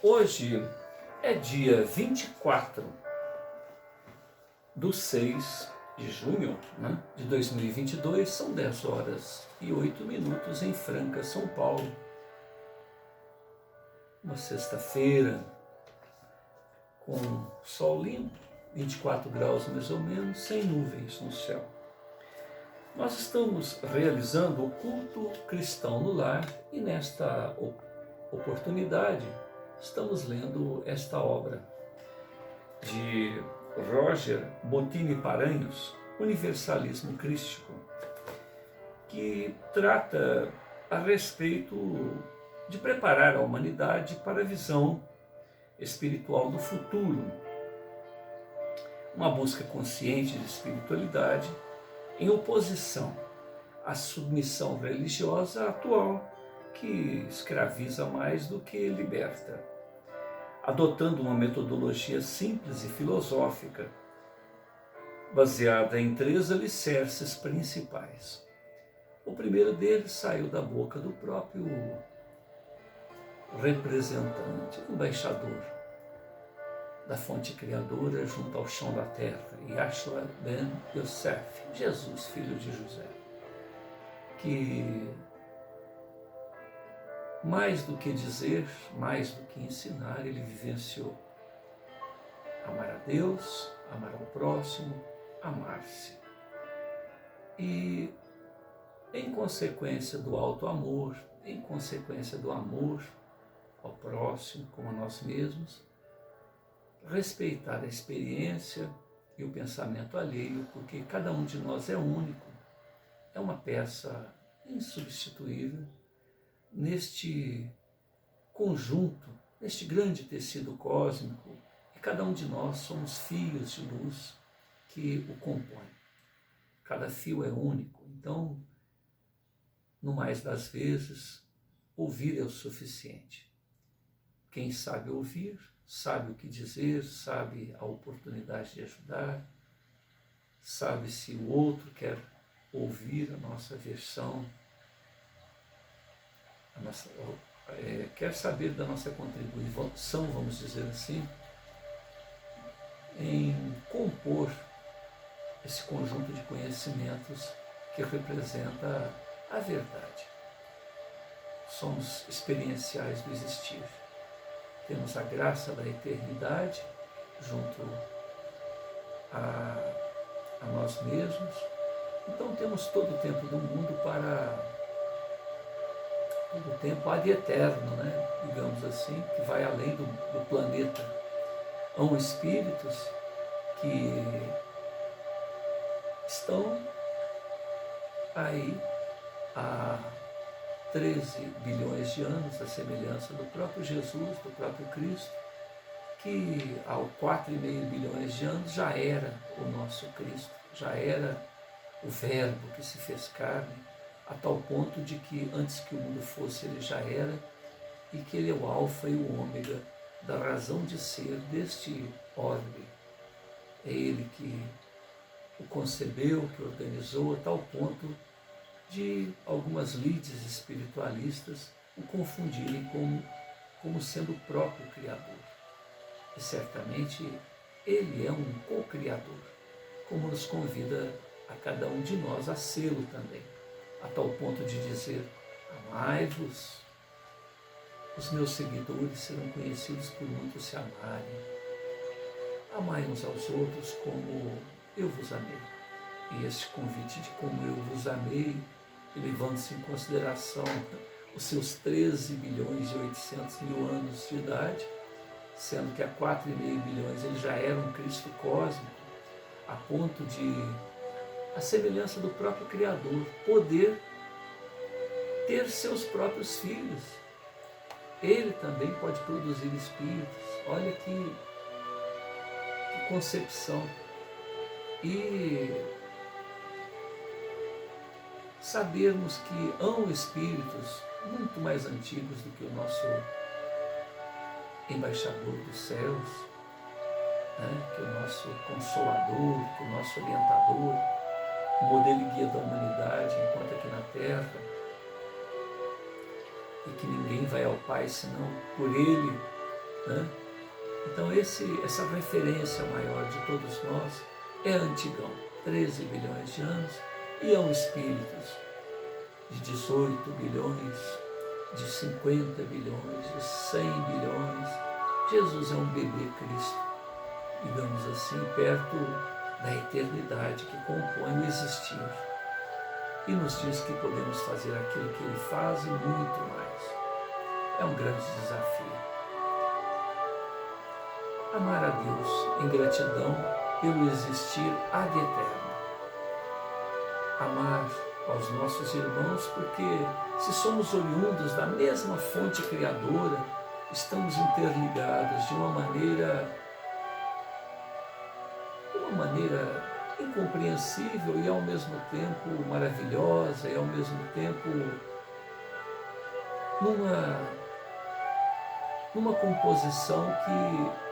Hoje é dia 24/6 de junho, de 2022, são 10 horas e 8 minutos em Franca, São Paulo. Uma sexta-feira com sol limpo, 24 graus mais ou menos, sem nuvens no céu. Nós estamos realizando o culto cristão no lar e nesta oportunidade estamos lendo esta obra de Roger Bottini Paranhos, Universalismo Crístico, que trata a respeito de preparar a humanidade para a visão espiritual do futuro, uma busca consciente de espiritualidade em oposição à submissão religiosa atual que escraviza mais do que liberta, adotando uma metodologia simples e filosófica, baseada em 3 alicerces principais. O primeiro deles saiu da boca do próprio representante, embaixador da fonte criadora junto ao chão da terra, Yahshua ben Yosef, Jesus, filho de José, que mais do que dizer, mais do que ensinar, ele vivenciou amar a Deus, amar ao próximo, amar-se. E em consequência do alto amor, em consequência do amor ao próximo como a nós mesmos, respeitar a experiência e o pensamento alheio, porque cada um de nós é único, é uma peça insubstituível neste conjunto, neste grande tecido cósmico, e cada um de nós somos fios de luz que o compõem. Cada fio é único, então, no mais das vezes, ouvir é o suficiente. Quem sabe ouvir, sabe o que dizer, sabe a oportunidade de ajudar, sabe se o outro quer ouvir a nossa versão, quer saber da nossa contribuição, vamos dizer assim, em compor esse conjunto de conhecimentos que representa a verdade. Somos experienciais do existir. Temos a graça da eternidade junto a nós mesmos. Então temos todo o tempo do mundo todo o tempo ad eterno, digamos assim, que vai além do planeta. Há espíritos que estão aí há 13 bilhões de anos, a semelhança do próprio Jesus, do próprio Cristo, que há 4,5 bilhões de anos já era o nosso Cristo, já era o Verbo que se fez carne, a tal ponto de que antes que o mundo fosse ele já era, e que ele é o alfa e o ômega da razão de ser deste orbe. É ele que o concebeu, que organizou, a tal ponto de algumas lides espiritualistas o confundirem como sendo o próprio Criador. E certamente ele é um co-criador, como nos convida a cada um de nós a sê-lo também, a tal ponto de dizer: amai-vos, os meus seguidores serão conhecidos por muitos se amarem. Amai uns aos outros como eu vos amei. E este convite de como eu vos amei, levando-se em consideração os seus 13 bilhões e 800 mil anos de idade, sendo que há 4,5 bilhões ele já era um Cristo cósmico, a ponto de, a semelhança do próprio Criador, poder ter seus próprios filhos. Ele também pode produzir espíritos. Olha que concepção. E sabermos que há espíritos muito mais antigos do que o nosso embaixador dos céus, que o nosso consolador, que o nosso orientador, o modelo e guia da humanidade enquanto aqui na Terra, e que ninguém vai ao Pai senão por Ele, né? Então essa referência maior de todos nós é antigão, 13 bilhões de anos, e são espíritos de 18 bilhões, de 50 bilhões, de 100 bilhões. Jesus é um bebê Cristo, digamos assim, perto da eternidade que compõe o existir. E nos diz que podemos fazer aquilo que Ele faz e muito mais. É um grande desafio. Amar a Deus em gratidão pelo existir ad eterno. Amar aos nossos irmãos porque, se somos oriundos da mesma fonte criadora, estamos interligados de uma maneira incompreensível e ao mesmo tempo maravilhosa e ao mesmo tempo numa composição que,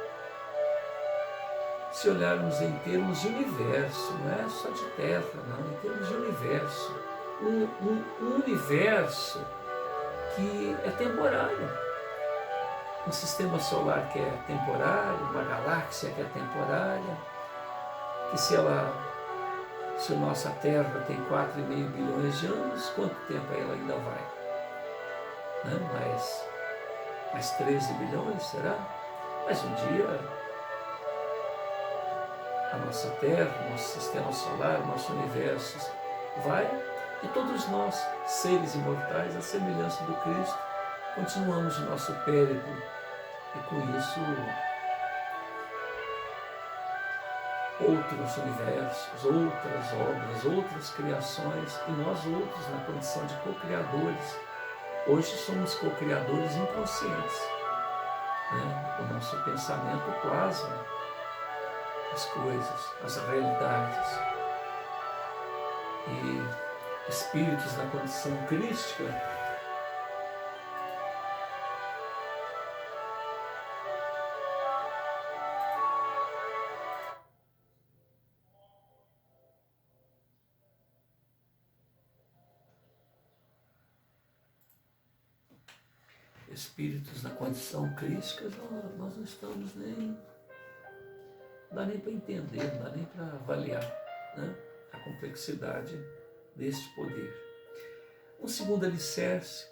se olharmos em termos de universo, não é só de terra, não, em termos de universo, um universo que é temporário, um sistema solar que é temporário, uma galáxia que é temporária, que se a nossa Terra tem 4,5 bilhões de anos, quanto tempo ela ainda vai? Né? Mais 13 bilhões, será? Mas um dia a nossa Terra, nosso sistema solar, nosso universo vai, e todos nós, seres imortais, à semelhança do Cristo, continuamos o nosso périplo, e com isso outros universos, outras obras, outras criações, e nós outros na condição de co-criadores. Hoje somos co-criadores inconscientes, né? O nosso pensamento plasma as coisas, as realidades. E espíritos na condição crística nós não estamos nem... Não dá nem para entender, não dá nem para avaliar, né, a complexidade deste poder. Um segundo alicerce,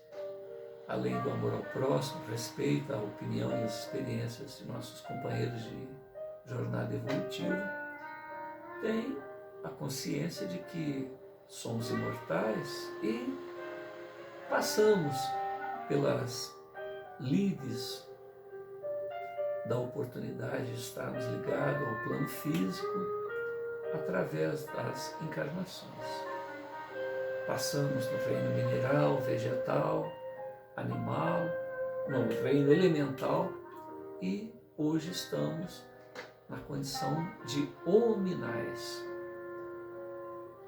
além do amor ao próximo, respeito à opinião e às experiências de nossos companheiros de jornada evolutiva, tem a consciência de que somos imortais e passamos pelas lides da oportunidade de estarmos ligados ao plano físico através das encarnações. Passamos no reino mineral, vegetal, animal, no reino elemental, e hoje estamos na condição de hominais.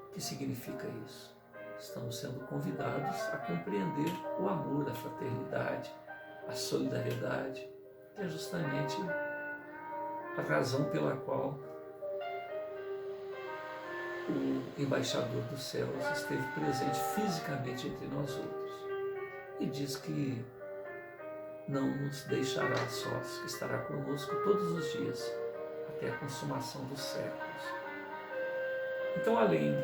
O que significa isso? Estamos sendo convidados a compreender o amor, a fraternidade, a solidariedade, que é justamente a razão pela qual o embaixador dos céus esteve presente fisicamente entre nós outros. E diz que não nos deixará sós, que estará conosco todos os dias, até a consumação dos séculos. Então, além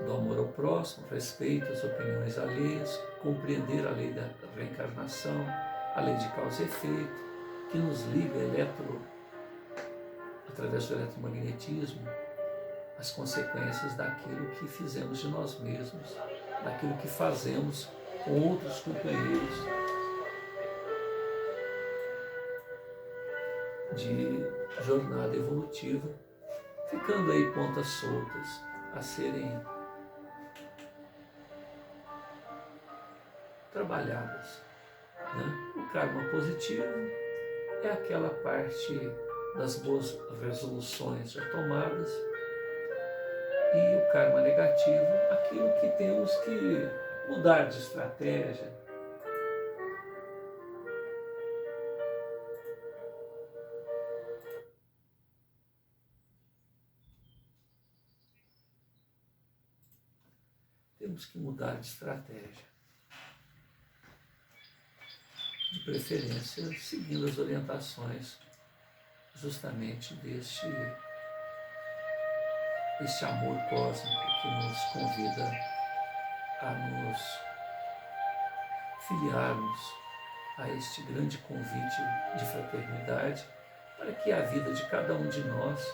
do amor ao próximo, respeito às opiniões alheias, compreender a lei da reencarnação, a lei de causa e efeito, que nos liga através do eletromagnetismo, as consequências daquilo que fizemos de nós mesmos, daquilo que fazemos com outros companheiros de jornada evolutiva, ficando aí pontas soltas a serem trabalhadas, né? O karma positivo é aquela parte das boas resoluções já tomadas, e o karma negativo, aquilo que temos que mudar de estratégia. Temos que mudar de estratégia. de preferência seguindo as orientações justamente deste amor cósmico que nos convida a nos filiarmos a este grande convite de fraternidade para que a vida de cada um de nós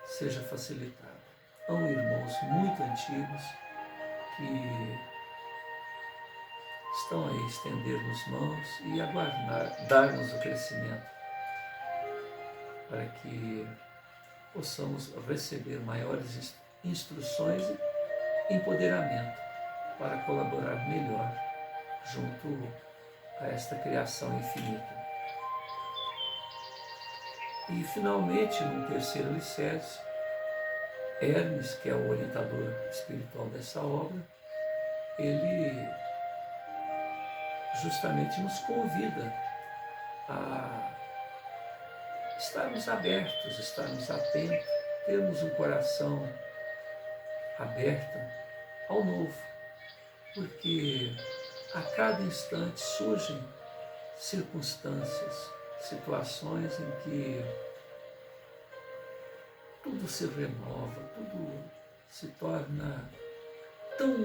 seja facilitada. Há irmãos muito antigos que estão aí a estender-nos mãos e aguardar, dar-nos o crescimento para que possamos receber maiores instruções e empoderamento para colaborar melhor junto a esta criação infinita. E, finalmente, no terceiro alicerce, Hermes, que é o orientador espiritual dessa obra, ele justamente nos convida a estarmos abertos, estarmos atentos, termos um coração aberto ao novo, porque a cada instante surgem circunstâncias, situações em que tudo se renova, tudo se torna tão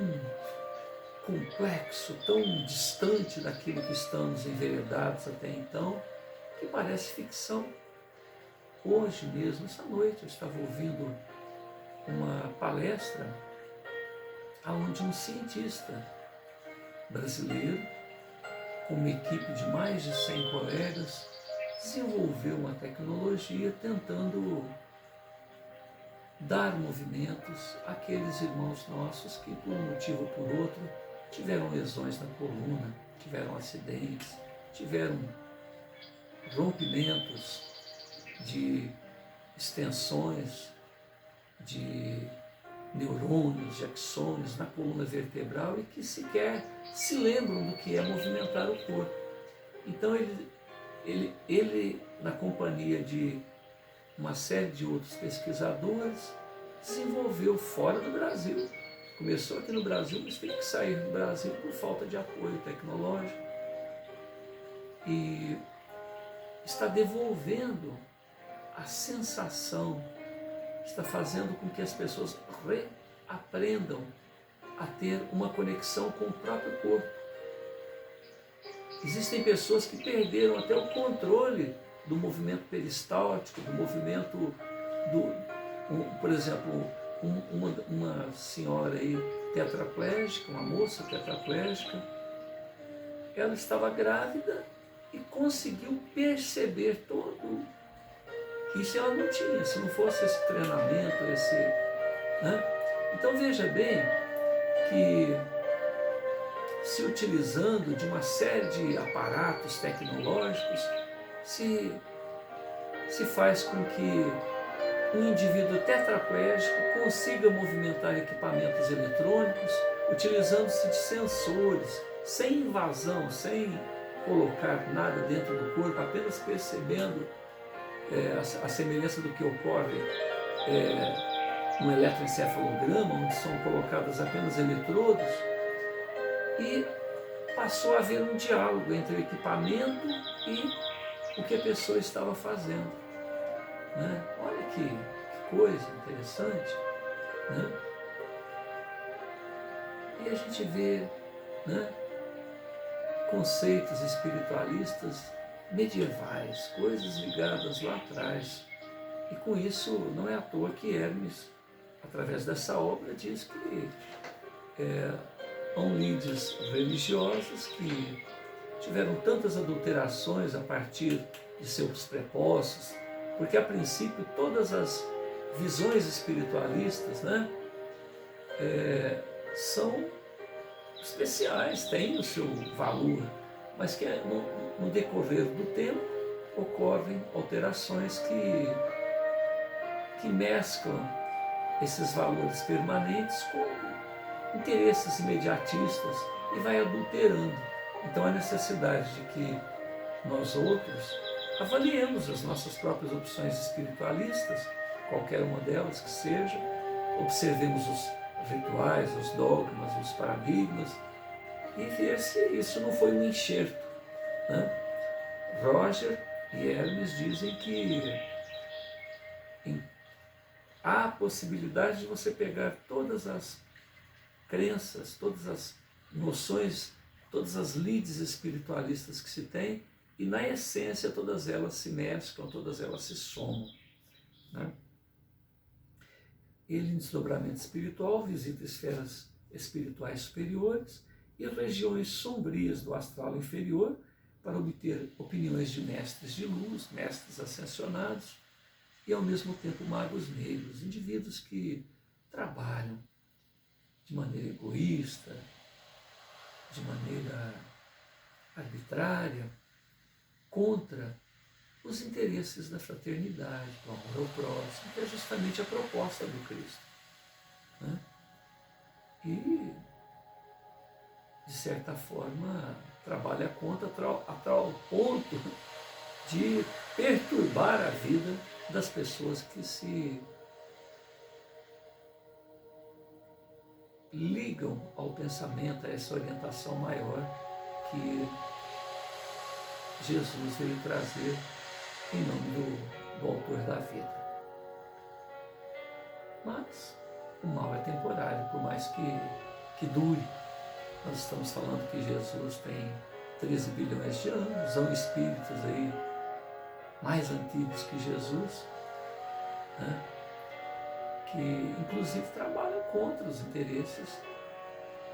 complexo, tão distante daquilo que estamos enveredados até então, que parece ficção. Hoje mesmo, essa noite, eu estava ouvindo uma palestra onde um cientista brasileiro, com uma equipe de mais de 100 colegas, desenvolveu uma tecnologia tentando dar movimentos àqueles irmãos nossos que, por um motivo ou por outro, tiveram lesões na coluna, tiveram acidentes, tiveram rompimentos de extensões de neurônios, de axônios na coluna vertebral e que sequer se lembram do que é movimentar o corpo. Então ele na companhia de uma série de outros pesquisadores, desenvolveu fora do Brasil. Começou aqui no Brasil, mas teve que sair do Brasil por falta de apoio tecnológico. E está devolvendo a sensação, está fazendo com que as pessoas reaprendam a ter uma conexão com o próprio corpo. Existem pessoas que perderam até o controle do movimento peristáltico, do movimento por exemplo, uma senhora aí tetraplégica, uma moça tetraplégica, ela estava grávida e conseguiu perceber todo isso. Ela não tinha, se não fosse esse treinamento, né? Então veja bem que, se utilizando de uma série de aparatos tecnológicos, se faz com que um indivíduo tetraplégico consiga movimentar equipamentos eletrônicos, utilizando-se de sensores, sem invasão, sem colocar nada dentro do corpo, apenas percebendo a semelhança do que ocorre no eletroencefalograma, onde são colocados apenas eletrodos, e passou a haver um diálogo entre o equipamento e o que a pessoa estava fazendo. Né? Olha que coisa interessante. Né? E a gente vê, né, conceitos espiritualistas medievais, coisas ligadas lá atrás. E com isso não é à toa que Hermes, através dessa obra, diz que há líderes religiosos que tiveram tantas adulterações a partir de seus prepostos, porque a princípio todas as visões espiritualistas, né, são especiais, têm o seu valor, mas que no decorrer do tempo ocorrem alterações que mesclam esses valores permanentes com interesses imediatistas e vai adulterando. Então a necessidade de que nós outros avaliemos as nossas próprias opções espiritualistas, qualquer uma delas que seja, observemos os rituais, os dogmas, os paradigmas, e ver se isso não foi um enxerto, né, Roger e Hermes dizem que há a possibilidade de você pegar todas as crenças, todas as noções, todas as lides espiritualistas que se tem, e na essência todas elas se mesclam, todas elas se somam, né? Ele, em desdobramento espiritual, visita esferas espirituais superiores e regiões sombrias do astral inferior para obter opiniões de mestres de luz, mestres ascensionados e, ao mesmo tempo, magos negros, indivíduos que trabalham de maneira egoísta, de maneira arbitrária, contra os interesses da fraternidade, do amor ao próximo, que é justamente a proposta do Cristo, né? E, de certa forma, trabalha contra a tal ponto de perturbar a vida das pessoas que se ligam ao pensamento, a essa orientação maior que Jesus veio trazer em nome do autor da vida. Mas o mal é temporário, por mais que dure. Nós estamos falando que Jesus tem 13 bilhões de anos, são espíritos aí mais antigos que Jesus, né? Que inclusive trabalham contra os interesses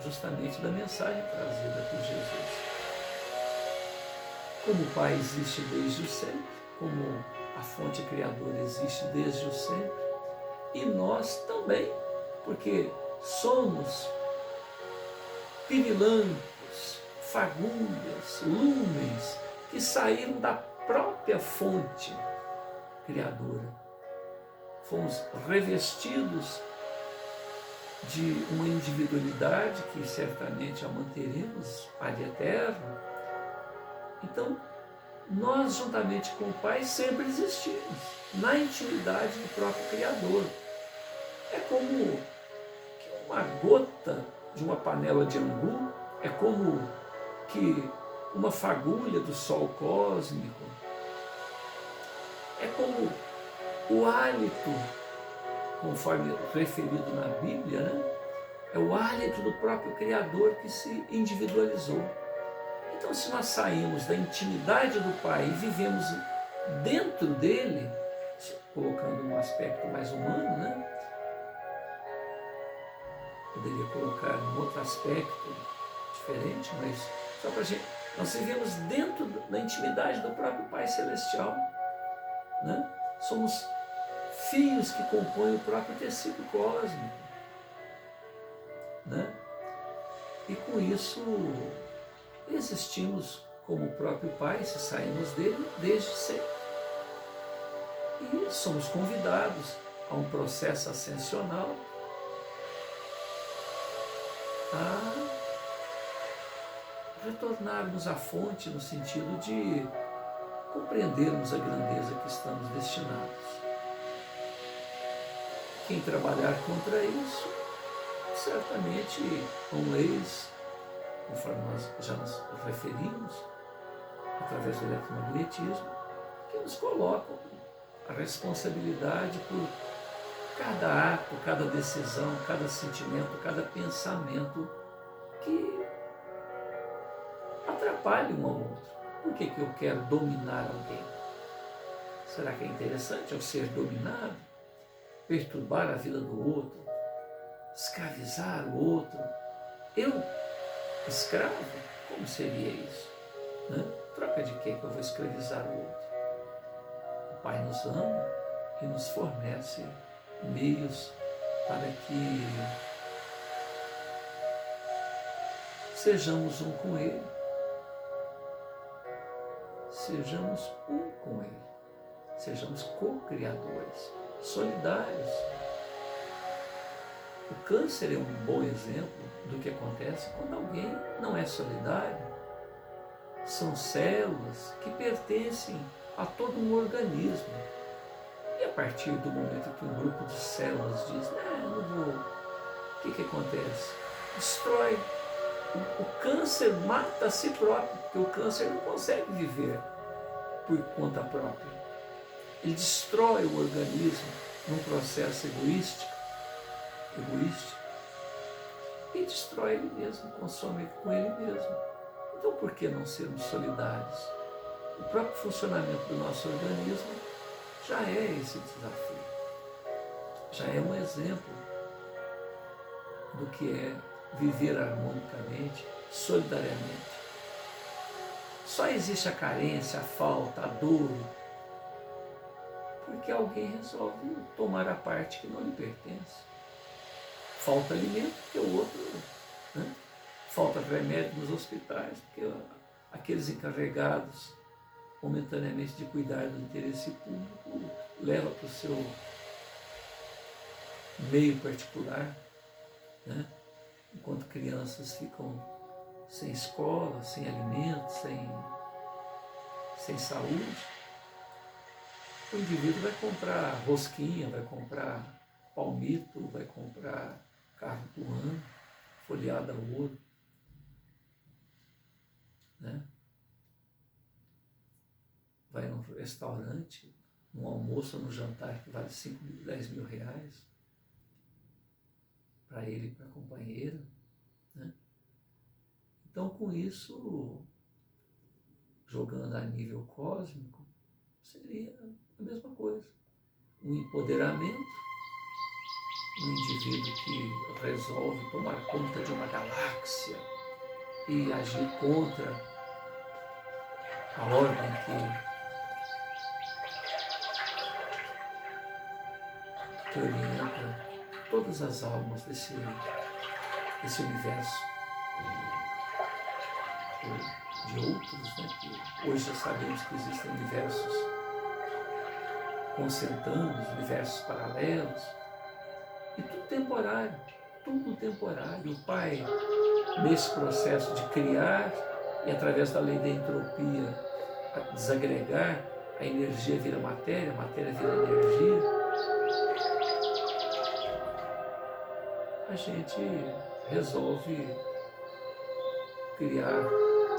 justamente da mensagem trazida por Jesus. Como o Pai existe desde o sempre, como a fonte criadora existe desde o sempre, e nós também, porque somos pirilampos, fagulhas, lumens, que saíram da própria fonte criadora. Fomos revestidos de uma individualidade que certamente a manteremos ad eterno. Então, nós, juntamente com o Pai, sempre existimos na intimidade do próprio Criador. É como que uma gota de uma panela de angu, é como que uma fagulha do sol cósmico, é como o hálito, conforme referido na Bíblia, né? É o hálito do próprio Criador que se individualizou. Então, se nós saímos da intimidade do Pai e vivemos dentro dele, colocando um aspecto mais humano, né? Poderia colocar um outro aspecto diferente, mas só para a gente. Nós vivemos dentro da intimidade do próprio Pai Celestial, né? Somos fios que compõem o próprio tecido cósmico, né? E com isso existimos como o próprio Pai, se saímos dele desde sempre. E somos convidados a um processo ascensional, a retornarmos à fonte no sentido de compreendermos a grandeza que estamos destinados. Quem trabalhar contra isso, certamente com leis, conforme nós já nos referimos, através do eletromagnetismo, que nos colocam a responsabilidade por cada ato, cada decisão, cada sentimento, cada pensamento que atrapalha um ao outro. Por que eu quero dominar alguém? Será que é interessante eu ser dominado? Perturbar a vida do outro? Escravizar o outro? Eu, escravo? Como seria isso? Né? Troca de quem que eu vou escravizar o outro? O Pai nos ama e nos fornece meios para que sejamos um com Ele. Sejamos um com Ele. Sejamos co-criadores, solidários. O câncer é um bom exemplo do que acontece quando alguém não é solidário. São células que pertencem a todo um organismo. E a partir do momento que um grupo de células diz, não vou, o que acontece? Destrói. O câncer mata a si próprio, porque o câncer não consegue viver por conta própria. Ele destrói o organismo num processo egoístico, e destrói ele mesmo, consome com ele mesmo. Então por que não sermos solidários? O próprio funcionamento do nosso organismo já é esse desafio, já é um exemplo do que é viver harmonicamente, solidariamente. Só existe a carência, a falta, a dor, porque alguém resolve tomar a parte que não lhe pertence. Falta alimento, porque o outro, né? Falta remédio nos hospitais, porque aqueles encarregados momentaneamente de cuidar do interesse público leva para o seu meio particular, né? Enquanto crianças ficam sem escola, sem alimento, sem saúde, o indivíduo vai comprar rosquinha, vai comprar palmito, vai comprar carro do ano, folheado a ouro, né? Vai num restaurante, num almoço ou num jantar que vale 5 mil, 10 mil reais, para ele e para a companheira, né? Então, com isso, jogando a nível cósmico, seria a mesma coisa. Um empoderamento, um indivíduo que resolve tomar conta de uma galáxia e agir contra a ordem que orienta todas as almas desse universo, ou de outros, né, que hoje já sabemos que existem universos consentâneos, universos paralelos, e tudo temporário, tudo temporário. O Pai, nesse processo de criar e através da lei da entropia desagregar, a energia vira matéria, a matéria vira energia, a gente resolve criar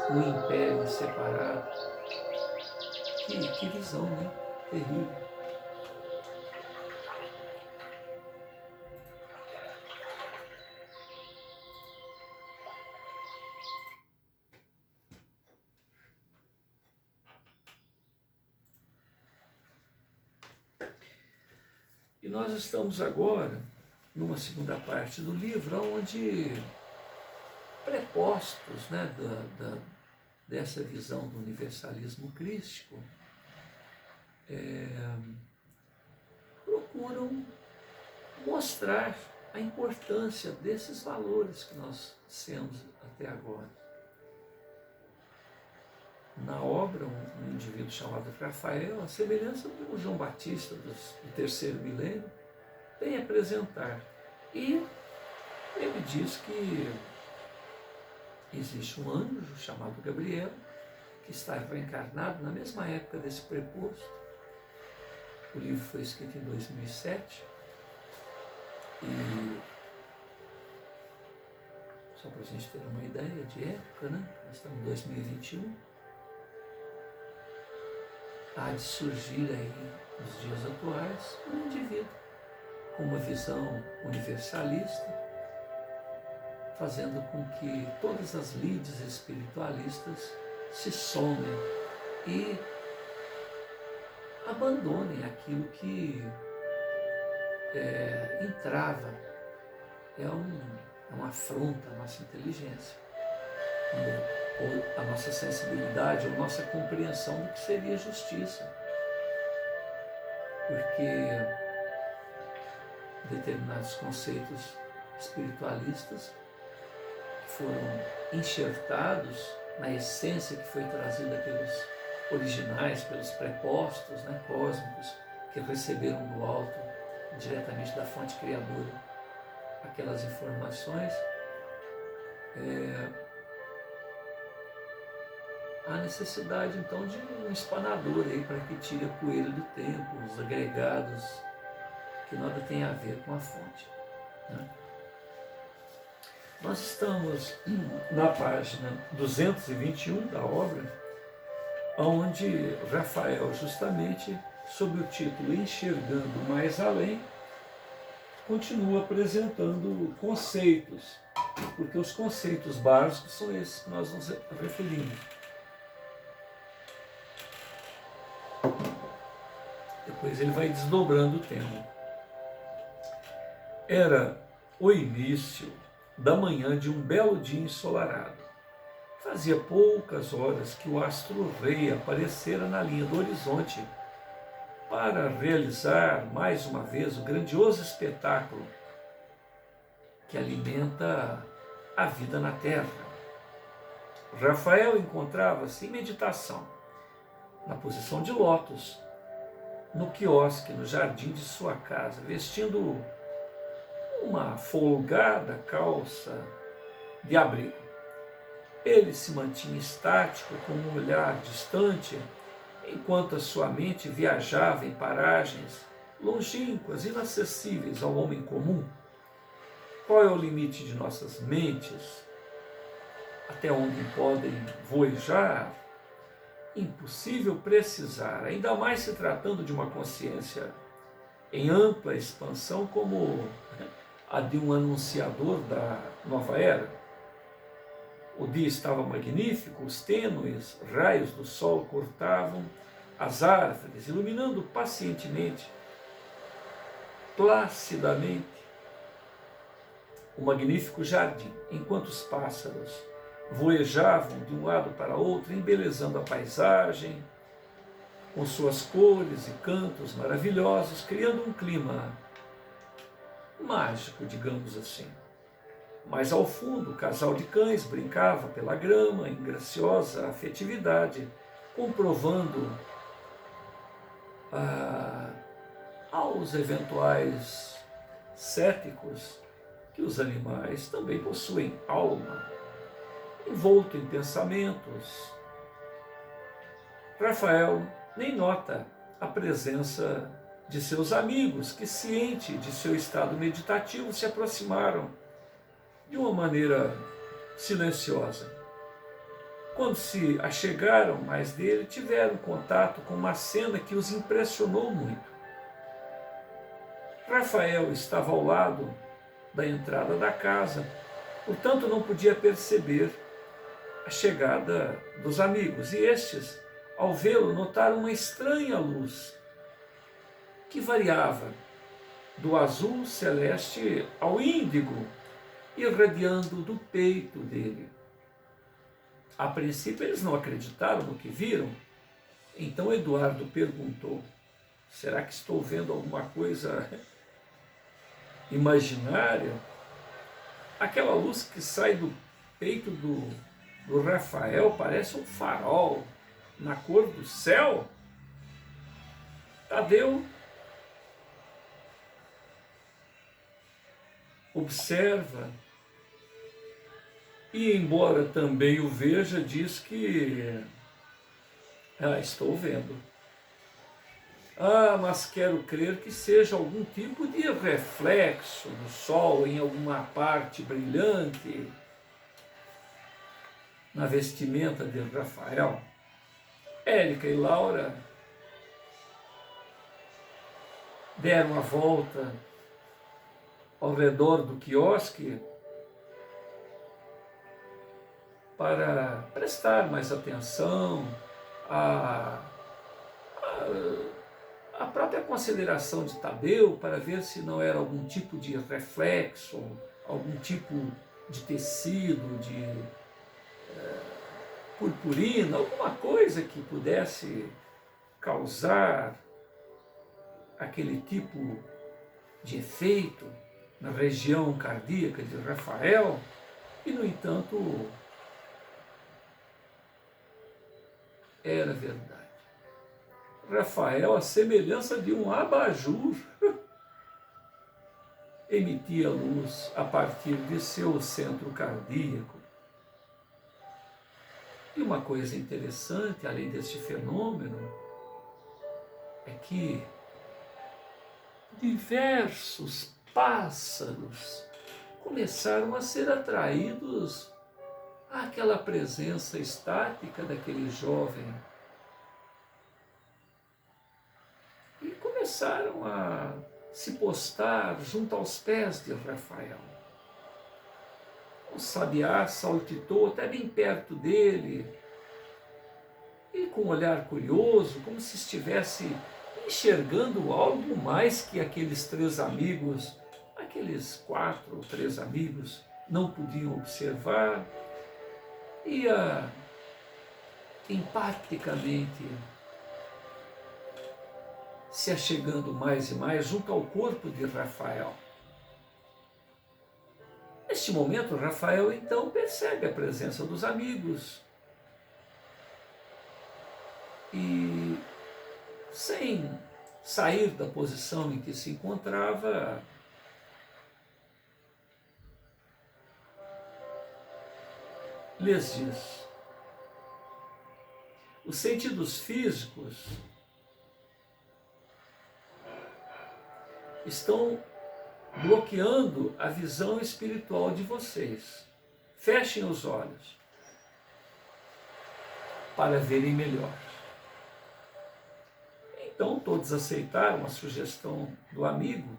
um império separado. Que visão, né? Terrível. E nós estamos agora numa segunda parte do livro, onde prepostos, né, dessa visão do universalismo crístico procuram mostrar a importância desses valores que nós dissemos até agora. Na obra, um indivíduo chamado Rafael, a semelhança do João Batista do terceiro milênio, vem apresentar. E ele diz que existe um anjo chamado Gabriel, que está reencarnado na mesma época desse preposto. O livro foi escrito em 2007. E só para a gente ter uma ideia de época, né? Nós estamos em 2021. Há de surgir aí, nos dias atuais, um indivíduo com uma visão universalista, fazendo com que todas as lides espiritualistas se somem e abandonem aquilo que entrava, é uma afronta à nossa inteligência, ou a nossa sensibilidade, ou a nossa compreensão do que seria justiça. Porque determinados conceitos espiritualistas foram enxertados na essência que foi trazida pelos originais, pelos prepostos, né, cósmicos, que receberam do alto, diretamente da fonte criadora, aquelas informações. Há necessidade, então, de um espanador aí para que tire a poeira do tempo, os agregados que nada tem a ver com a fonte, né? Nós estamos na página 221 da obra, onde Rafael, justamente sob o título Enxergando Mais Além, continua apresentando conceitos, porque os conceitos básicos são esses que nós nos referimos. Depois ele vai desdobrando o tema. Era o início da manhã de um belo dia ensolarado. Fazia poucas horas que o astro-rei aparecera na linha do horizonte para realizar mais uma vez o grandioso espetáculo que alimenta a vida na Terra. Rafael encontrava-se em meditação, na posição de lótus, no quiosque, no jardim de sua casa, vestindo uma folgada calça de abrigo. Ele se mantinha estático, com um olhar distante, enquanto a sua mente viajava em paragens longínquas, inacessíveis ao homem comum. Qual é o limite de nossas mentes? Até onde podem voejar? Impossível precisar, ainda mais se tratando de uma consciência em ampla expansão como a de um anunciador da nova era. O dia estava magnífico, os tênues raios do sol cortavam as árvores, iluminando pacientemente, placidamente, o magnífico jardim, enquanto os pássaros voejavam de um lado para outro, embelezando a paisagem, com suas cores e cantos maravilhosos, criando um clima mágico, digamos assim. Mas ao fundo, o casal de cães brincava pela grama em graciosa afetividade, comprovando aos eventuais céticos que os animais também possuem alma, envolto em pensamentos. Rafael nem nota a presença de seus amigos, que, ciente de seu estado meditativo, se aproximaram de uma maneira silenciosa. Quando se achegaram mais dele, tiveram contato com uma cena que os impressionou muito. Rafael estava ao lado da entrada da casa, portanto não podia perceber a chegada dos amigos, e estes, ao vê-lo, notaram uma estranha luz que variava do azul celeste ao índigo, irradiando do peito dele. A princípio eles não acreditaram no que viram, então Eduardo perguntou: será que estou vendo alguma coisa imaginária? Aquela luz que sai do peito do Rafael parece um farol na cor do céu. Tadeu observa e, embora também o veja, diz que estou vendo. Mas quero crer que seja algum tipo de reflexo do sol em alguma parte brilhante na vestimenta de Rafael. Érica e Laura deram a volta ao redor do quiosque para prestar mais atenção à própria consideração de Tadeu, para ver se não era algum tipo de reflexo, algum tipo de tecido, de purpurina, alguma coisa que pudesse causar aquele tipo de efeito na região cardíaca de Rafael, e, no entanto, era verdade. Rafael, a semelhança de um abajur, emitia luz a partir de seu centro cardíaco. E uma coisa interessante, além deste fenômeno, é que diversos pássaros começaram a ser atraídos àquela presença estática daquele jovem começaram a se postar junto aos pés de Rafael. O sabiá saltitou até bem perto dele e, com um olhar curioso, como se estivesse enxergando algo mais que aqueles 3 amigos, aqueles 4 ou 3 amigos, não podiam observar, ia empaticamente se achegando mais e mais junto ao corpo de Rafael. Neste momento, Rafael então percebe a presença dos amigos e, sem sair da posição em que se encontrava, lhes diz: os sentidos físicos estão bloqueando a visão espiritual de vocês. Fechem os olhos para verem melhor. Então todos aceitaram a sugestão do amigo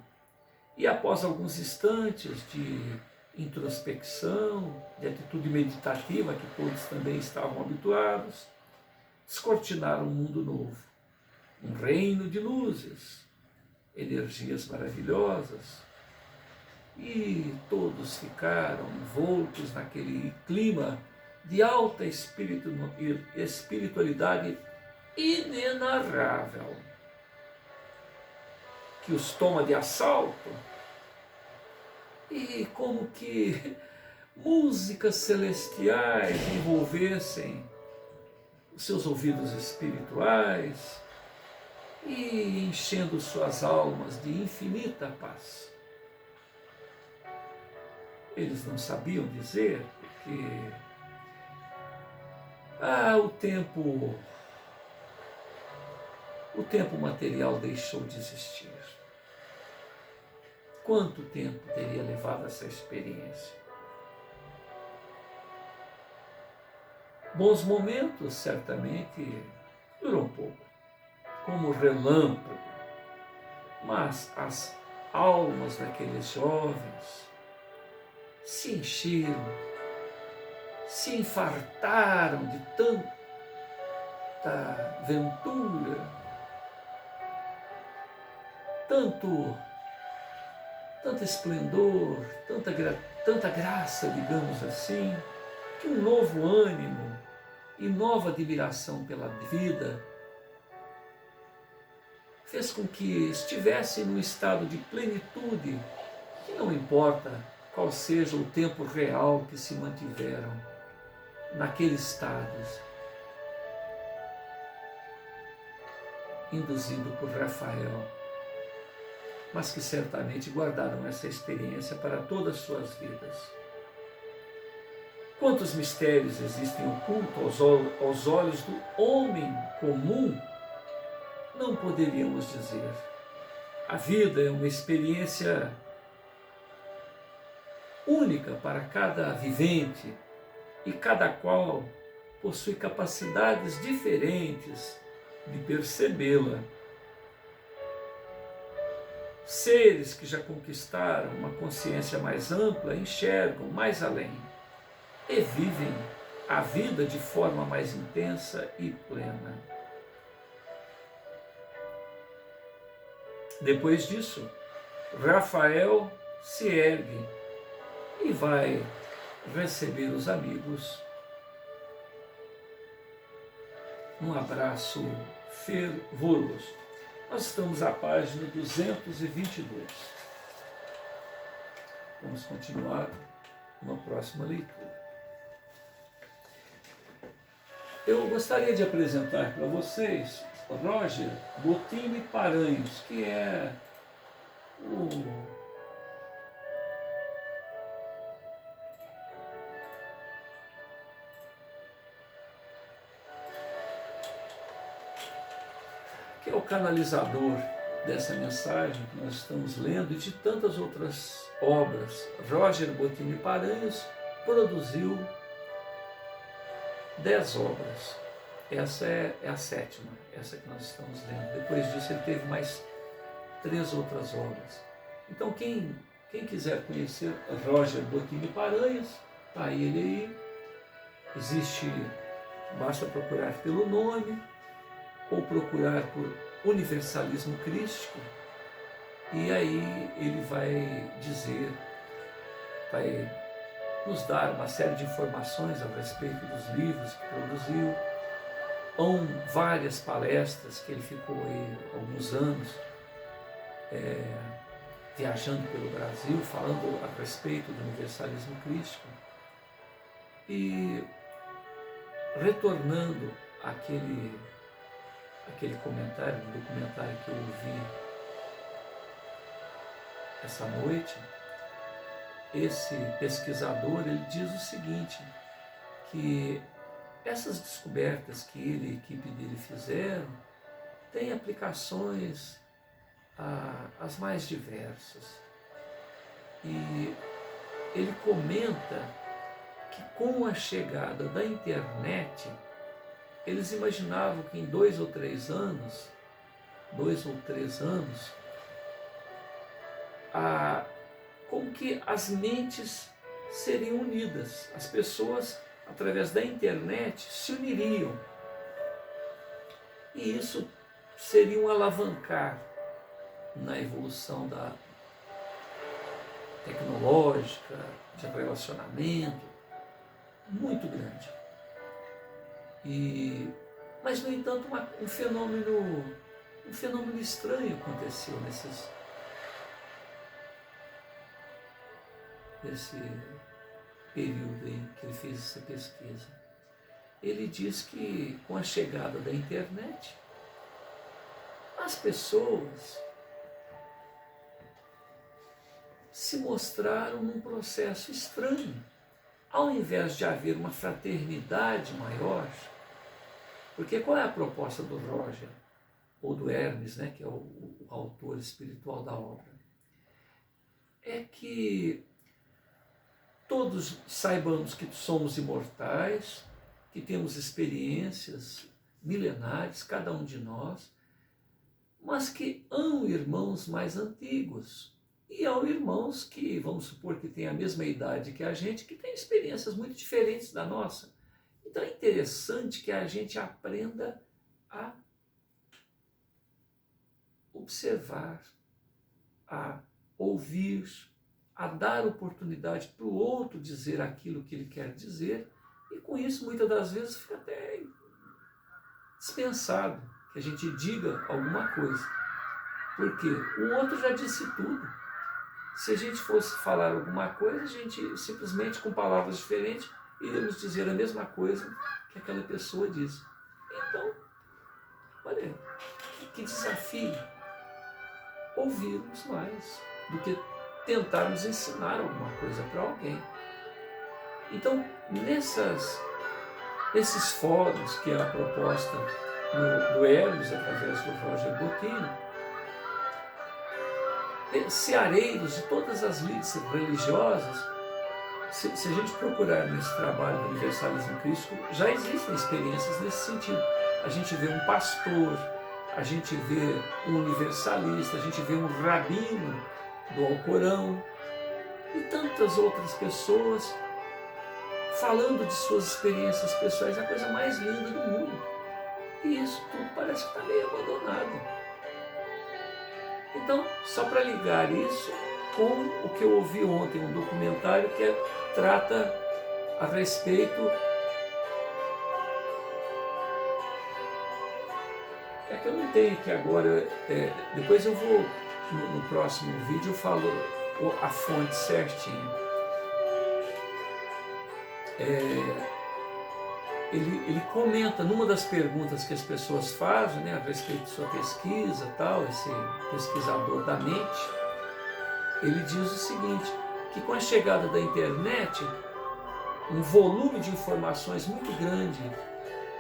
e, após alguns instantes de introspecção, de atitude meditativa que todos também estavam habituados, descortinaram um mundo novo, um reino de luzes, energias maravilhosas, e todos ficaram envoltos naquele clima de alta espiritualidade inenarrável, que os toma de assalto, e como que músicas celestiais envolvessem os seus ouvidos espirituais e enchendo suas almas de infinita paz. Eles não sabiam dizer, porque o tempo material deixou de existir. Quanto tempo teria levado essa experiência? Bons momentos, certamente, duram pouco, como relâmpago, mas as almas daqueles jovens se encheram, se infartaram de tanta ventura, tanto esplendor, tanta graça, digamos assim, que um novo ânimo e nova admiração pela vida fez com que estivessem num estado de plenitude, que não importa qual seja o tempo real que se mantiveram naqueles estados, induzido por Rafael, mas que certamente guardaram essa experiência para todas as suas vidas. Quantos mistérios existem ocultos aos olhos do homem comum, não poderíamos dizer. A vida é uma experiência única para cada vivente e cada qual possui capacidades diferentes de percebê-la. Seres que já conquistaram uma consciência mais ampla enxergam mais além e vivem a vida de forma mais intensa e plena. Depois disso, Rafael se ergue e vai receber os amigos num abraço fervoroso. Nós estamos à página 222. Vamos continuar numa próxima leitura. Eu gostaria de apresentar para vocês Roger Bottini Paranhos, que é o canalizador dessa mensagem que nós estamos lendo e de tantas outras obras. Roger Bottini Paranhos produziu 10 obras. Essa é a 7ª, essa que nós estamos lendo. Depois disso ele teve mais 3 outras obras. Então quem quiser conhecer Roger Bottini Paranhos, está aí ele aí. Existe, basta procurar pelo nome ou procurar por universalismo crístico, e aí ele vai dizer, vai nos dar uma série de informações a respeito dos livros que produziu. Há várias palestras que ele ficou aí alguns anos viajando pelo Brasil, falando a respeito do universalismo crístico. E retornando àquele comentário, do documentário que eu ouvi essa noite, esse pesquisador, ele diz o seguinte, que essas descobertas que ele e a equipe dele fizeram têm aplicações as mais diversas. E ele comenta que com a chegada da internet, eles imaginavam que em 2 ou 3 anos, com que as mentes seriam unidas. As pessoas, através da internet, se uniriam. E isso seria um alavancar na evolução da tecnológica, de relacionamento, muito grande. Mas, no entanto, um fenômeno estranho aconteceu nesse período em que ele fez essa pesquisa. Ele diz que com a chegada da internet, as pessoas se mostraram num processo estranho. Ao invés de haver uma fraternidade maior, porque qual é a proposta do Roger, ou do Hermes, né, que é o autor espiritual da obra? É que todos saibamos que somos imortais, que temos experiências milenares, cada um de nós, mas que há irmãos mais antigos e há irmãos que, vamos supor que têm a mesma idade que a gente, que têm experiências muito diferentes da nossa. Então é interessante que a gente aprenda a observar, a ouvir, a dar oportunidade para o outro dizer aquilo que ele quer dizer, e com isso muitas das vezes fica até dispensado que a gente diga alguma coisa, porque o outro já disse tudo. Se a gente fosse falar alguma coisa, a gente simplesmente com palavras diferentes iríamos dizer a mesma coisa que aquela pessoa disse. Então, olha, que desafio ouvirmos mais do que tentarmos ensinar alguma coisa para alguém. Então, nesses fóruns, que é a proposta do Hermes, através do Roger Bottini, ceareiros de todas as lides religiosas, se a gente procurar nesse trabalho do universalismo crístico, já existem experiências nesse sentido. A gente vê um pastor, a gente vê um universalista, a gente vê um rabino do Alcorão e tantas outras pessoas falando de suas experiências pessoais, é a coisa mais linda do mundo. E isso tudo parece que está meio abandonado. Então, só para ligar isso com o que eu ouvi ontem, um documentário que trata a respeito... É que eu não tenho aqui agora, depois eu vou, no próximo vídeo, eu falo a fonte certinho. Ele comenta, numa das perguntas que as pessoas fazem, né, a respeito de sua pesquisa, tal, esse pesquisador da mente, ele diz o seguinte, que com a chegada da internet, um volume de informações muito grande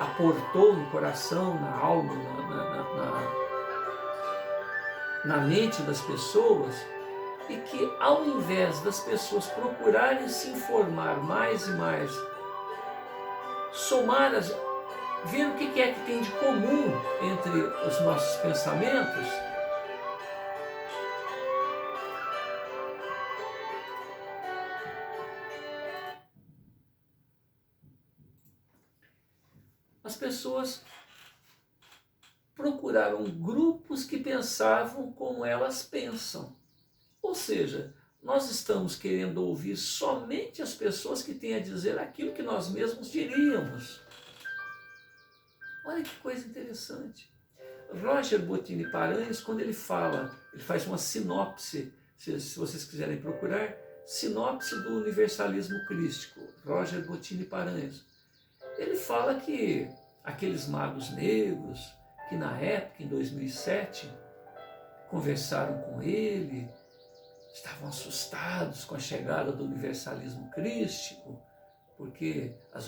aportou no coração, na alma, na mente das pessoas, e que ao invés das pessoas procurarem se informar mais e mais, ver o que é que tem de comum entre os nossos pensamentos, as pessoas procuraram grupos que pensavam como elas pensam. Ou seja, nós estamos querendo ouvir somente as pessoas que têm a dizer aquilo que nós mesmos diríamos. Olha que coisa interessante. Roger Bottini Paranhos, quando ele fala, ele faz uma sinopse, se vocês quiserem procurar, sinopse do universalismo crístico, Roger Bottini Paranhos. Ele fala que aqueles magos negros, que na época, em 2007, conversaram com ele, estavam assustados com a chegada do universalismo crístico, porque as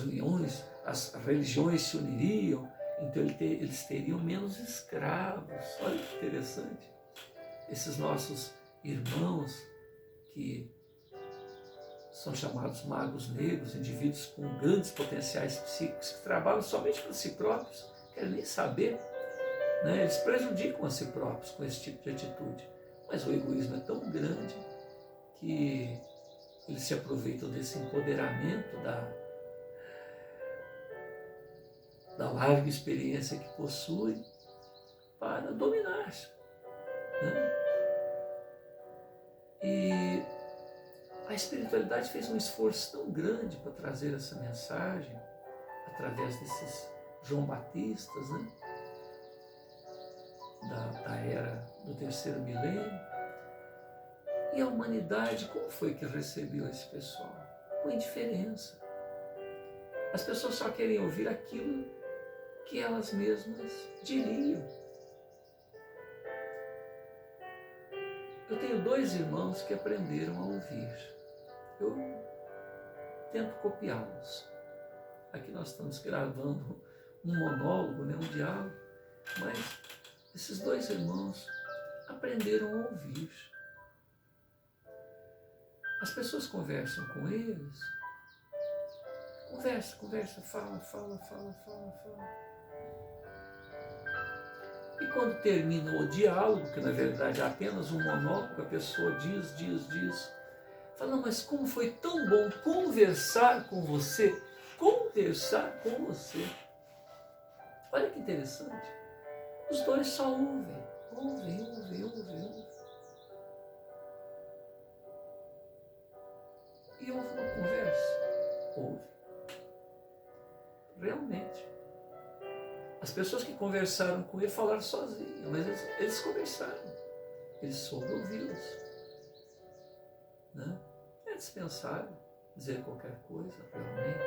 religiões se uniriam, então eles teriam menos escravos. Olha que interessante. Esses nossos irmãos que são chamados magos negros, indivíduos com grandes potenciais psíquicos, que trabalham somente para si próprios, não querem nem saber, né? Eles prejudicam a si próprios com esse tipo de atitude. Mas o egoísmo é tão grande que eles se aproveitam desse empoderamento da larga experiência que possuem para dominar. Né? E a espiritualidade fez um esforço tão grande para trazer essa mensagem através desses João Batistas, né? da era do terceiro milênio. E a humanidade, como foi que recebeu esse pessoal? Com indiferença. As pessoas só querem ouvir aquilo que elas mesmas diriam. Eu tenho 2 irmãos que aprenderam a ouvir. Eu tento copiá-los. Aqui nós estamos gravando um monólogo, né, um diálogo, mas esses 2 irmãos aprenderam a ouvir. As pessoas conversam com eles, conversa, fala. E quando termina o diálogo, que na verdade é apenas um monólogo, a pessoa diz, fala, não, mas como foi tão bom conversar com você. Olha que interessante. Os 2 só ouvem. E houve uma conversa. Houve. Realmente. As pessoas que conversaram com ele falaram sozinhos, mas eles conversaram. Ele soube ouvi-los. Né? É dispensável dizer qualquer coisa, realmente.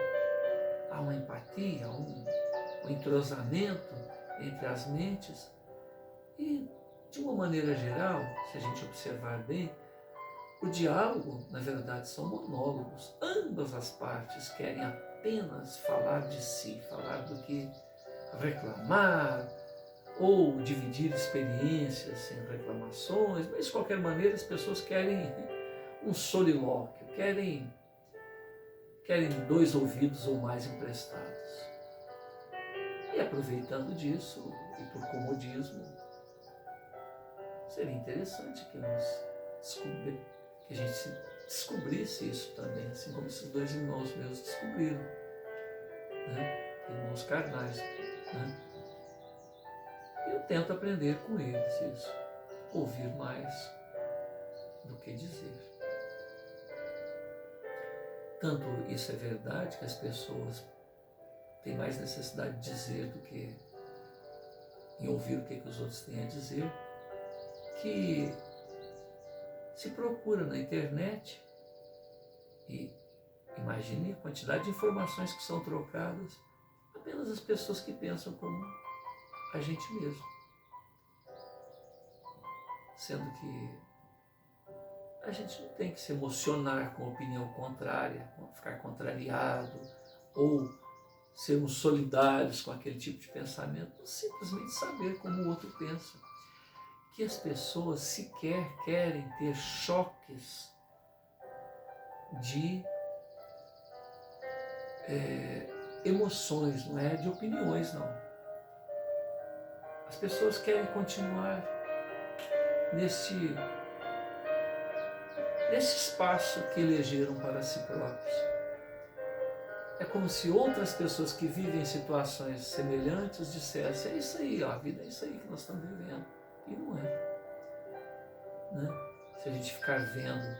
Há uma empatia, um entrosamento entre as mentes. E, de uma maneira geral, se a gente observar bem, o diálogo, na verdade, são monólogos. Ambas as partes querem apenas falar de si, falar do que reclamar, ou dividir experiências sem reclamações, mas de qualquer maneira as pessoas querem um solilóquio, querem 2 ouvidos ou mais emprestados. E aproveitando disso, e por comodismo, seria interessante que a gente descobrisse isso também, assim como esses 2 irmãos meus descobriram, né? Irmãos carnais. Né? E eu tento aprender com eles isso, ouvir mais do que dizer. Tanto isso é verdade que as pessoas têm mais necessidade de dizer do que em ouvir o que os outros têm a dizer, que se procura na internet e imagine a quantidade de informações que são trocadas, apenas as pessoas que pensam como a gente mesmo. Sendo que a gente não tem que se emocionar com a opinião contrária, ficar contrariado, ou sermos solidários com aquele tipo de pensamento, simplesmente saber como o outro pensa. Que as pessoas sequer querem ter choques de emoções, não é de opiniões, não. As pessoas querem continuar nesse espaço que elegeram para si próprios. É como se outras pessoas que vivem situações semelhantes dissessem: é isso aí, ó, a vida é isso aí que nós estamos vivendo. E não é. Né? Se a gente ficar vendo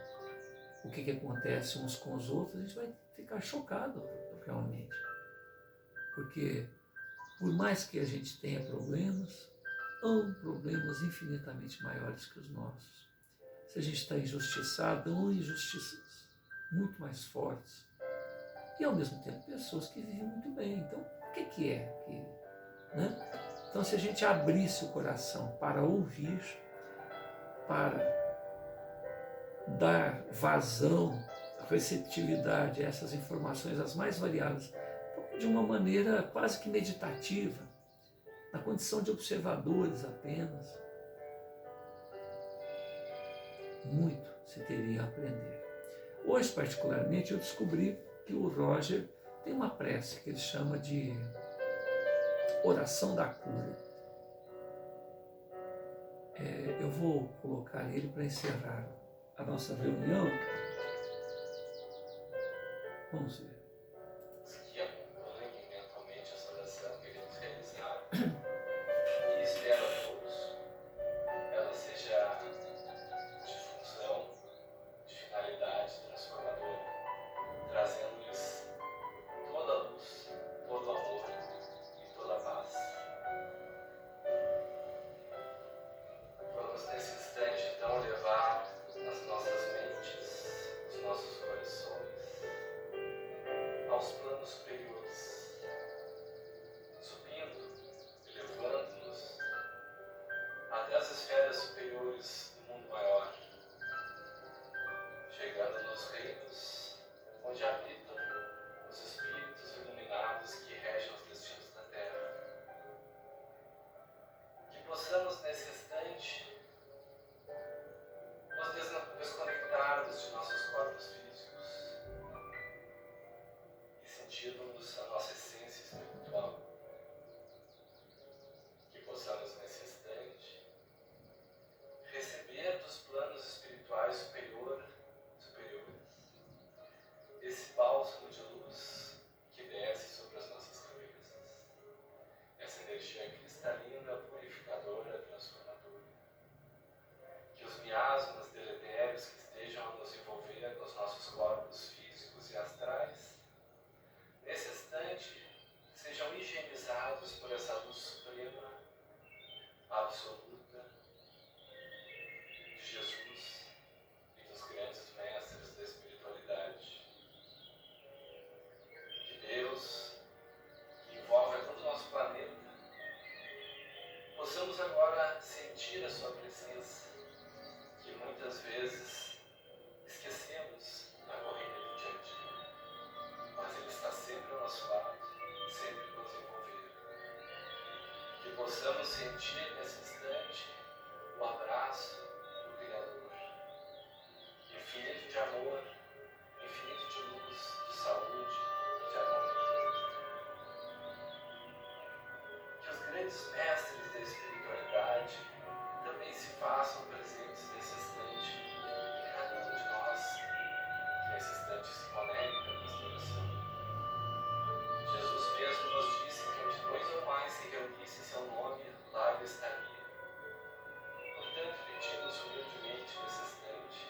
o que acontece uns com os outros, a gente vai ficar chocado realmente. Porque por mais que a gente tenha problemas, há problemas infinitamente maiores que os nossos. Se a gente está injustiçado, há injustiças muito mais fortes. E ao mesmo tempo pessoas que vivem muito bem. Então, o que é? Né? Então, se a gente abrisse o coração para ouvir, para dar vazão, receptividade a essas informações as mais variadas, de uma maneira quase que meditativa, na condição de observadores apenas, muito se teria a aprender. Hoje, particularmente, eu descobri que o Roger tem uma prece que ele chama de oração da cura. Eu vou colocar ele para encerrar a nossa reunião. Vamos ver. Os que acompanhem mentalmente essa oração que iremos realizar e espero a todos ela seja de função, de finalidade transformadora, trazendo-lhes toda a luz, todo o amor e toda a paz. Vamos nesse instante então levar as nossas mentes, os nossos corações aos planos superiores, subindo, elevando-nos até as esferas superiores do mundo maior, chegando nos reinos onde habitam os espíritos iluminados que regem os destinos da Terra. Que possamos nesse instante nos desconectarmos de nossos corpos físicos e sentirmos a nossa essência espiritual. Que possamos nesse instante receber dos planos espirituais superiores esse bálsamo de luz que desce sobre as nossas cabeças, essa energia cristalina, purificadora, transformadora. Que os miasmas deletérios que estejam a nos envolver nos nossos corpos físicos e astrais, nesse instante, sejam higienizados por essa luz suprema, absoluta, de Jesus e dos grandes mestres da espiritualidade. Que Deus, que envolve todo o nosso planeta, possamos agora sentir a sua presença, que muitas vezes esquecemos na corrida do dia a dia, mas Ele está sempre ao nosso lado, sempre nos envolver. Que possamos sentir nesse instante o abraço do Criador, infinito de amor, infinito de luz, de saúde e de harmonia. Que os grandes mestres da espiritualidade também se façam presentes nesse instante em cada um de nós, que nesse instante se conecta com esta oração. Jesus mesmo nos disse que onde dois ou mais se reunissem em seu nome, lá Ele estaria. Portanto, pedimos humildemente nesse instante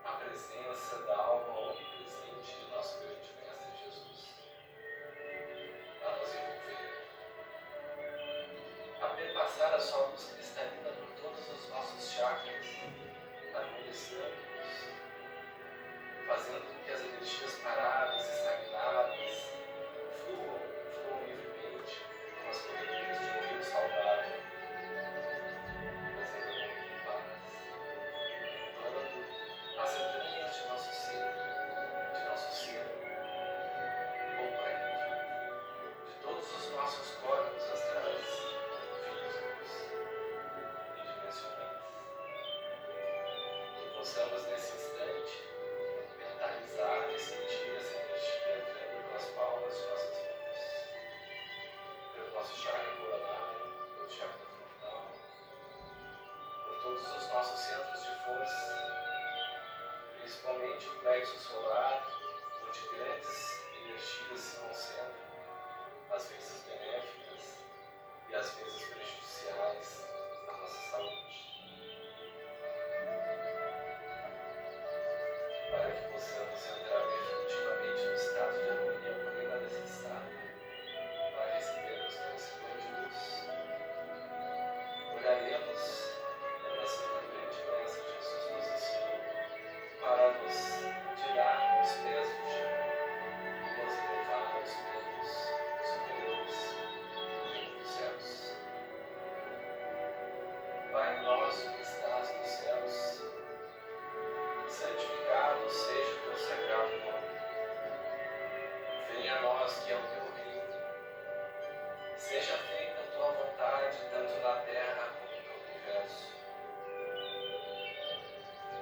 a presença da alma onipresente de nosso grande Mestre Jesus, a nos envolver, a perpassar a sua luz cristalina por todos os nossos chakras, harmonizando-nos, fazendo com que as energias paradas, estagnadas, fluam livremente, como as correntes de um rio saudável, trazendo harmonia e paz, limpando as entranhas de nosso ser completo, de todos os nossos corpos astrais, físicos e dimensionais. Que possamos nesse instante mentalizar e sentir essa energia entrando pelas palmas de nossas mãos, pelo nosso chakra coronário, pelo chakra frontal, por todos os nossos centros de força, principalmente o plexo solar, onde grandes energias se Seja feita a tua vontade, tanto na terra como no universo.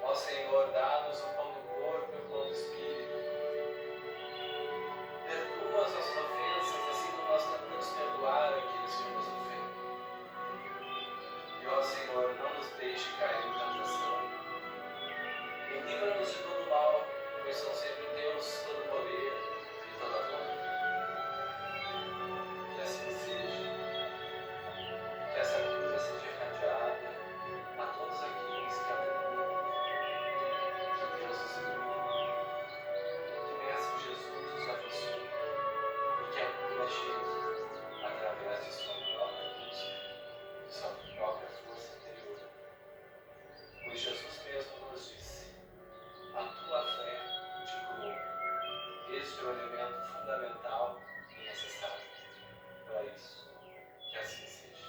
Ó Senhor, dá-nos o pão do corpo e o pão do Espírito. Perdoa as nossas ofensas, assim como nós tentamos perdoar aqueles que nos ofendem. E ó Senhor, não nos deixe cair em tentação. E livra-nos de todo mal, pois são sempre teus todo o poder e toda a glória. Que assim seja. Que essa cura seja irradiada a todos aqueles que a procuram. Que Deus os ilumine. Que Mestre Jesus os abençoe. E que a cura chegue através de sua própria luz, de sua própria força interior. Pois Jesus mesmo nos disse: a tua fé te curou. Este é o elemento fundamental e necessário para isso. Que assim seja.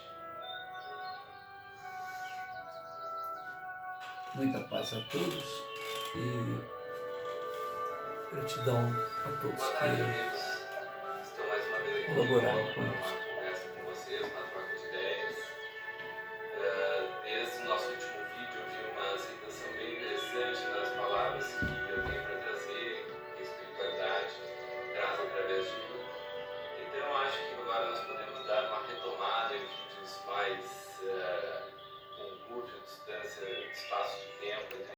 Muita paz a todos e gratidão a todos Boa tarde, que amigos. Estou mais uma vez aqui colaboraram de com volta para isso. uma conversa com vocês, uma troca de ideias. Desde o nosso último vídeo, eu vi uma citação bem interessante nas palavras que eu tenho para trazer, que a espiritualidade traz através de mim. Então, eu acho que agora nós podemos dar uma retomada em vídeos mais com curta distância, espaço de tempo entre